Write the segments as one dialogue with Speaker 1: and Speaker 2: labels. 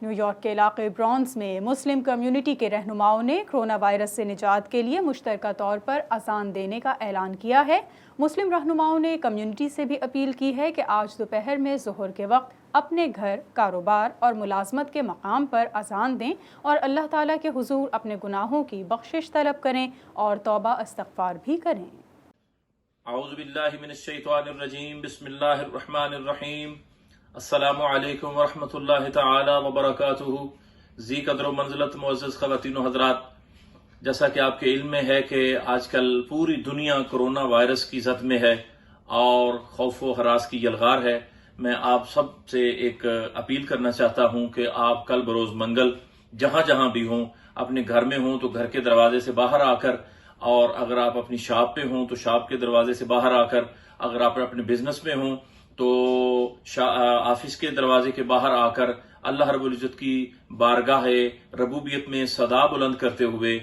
Speaker 1: New York کے علاقے bronze میں مسلم کمیونٹی کے رہنماؤں نے کرونا وائرس سے نجات کے لیے مشترکہ طور پر اذان دینے کا اعلان کیا ہے۔ مسلم رہنماؤں نے کمیونٹی سے بھی اپیل کی ہے کہ آج دوپہر میں ظہر کے وقت اپنے گھر، کاروبار اور ملازمت کے مقام پر اذان دیں اور اللہ تعالیٰ کے حضور اپنے گناہوں کی بخشش طلب کریں اور توبہ استغفار بھی کریں۔
Speaker 2: اعوذ باللہ من الشیطان الرجیم، بسم اللہ الرحمن الرحیم۔ السلام علیکم ورحمۃ اللہ تعالی وبرکاتہ۔ ذی قدر و منزلت معزز خواتین و حضرات، جیسا کہ آپ کے علم میں ہے کہ آج کل پوری دنیا کرونا وائرس کی زد میں ہے اور خوف و ہراس کی یلغار ہے۔ میں آپ سب سے ایک اپیل کرنا چاہتا ہوں کہ آپ کل بروز منگل جہاں جہاں بھی ہوں، اپنے گھر میں ہوں تو گھر کے دروازے سے باہر آ کر، اور اگر آپ اپنی شاپ پہ ہوں تو شاپ کے دروازے سے باہر آ کر، اگر آپ اپنے بزنس میں ہوں تو آفس کے دروازے کے باہر آ کر اللہ رب العزت کی بارگاہ ربوبیت میں صدا بلند کرتے ہوئے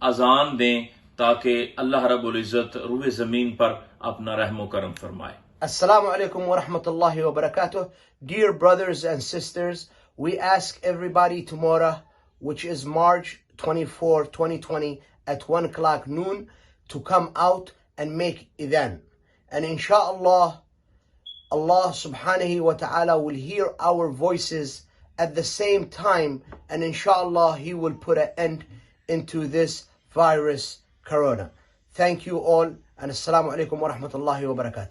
Speaker 2: اذان دیں تاکہ اللہ رب العزت روح زمین پر اپنا رحم و کرم فرمائے۔
Speaker 3: Assalamu alaikum wa rahmatullahi wa barakatuh. Dear brothers and sisters, we ask everybody tomorrow, which is March 24, 2020, at 1 o'clock noon, to come out and make idhan. And inshallah, Allah subhanahu wa ta'ala will hear our voices at the same time, and inshallah He will put an end into this virus, Corona. Thank you all, and assalamu alaikum wa rahmatullahi wa barakatuh.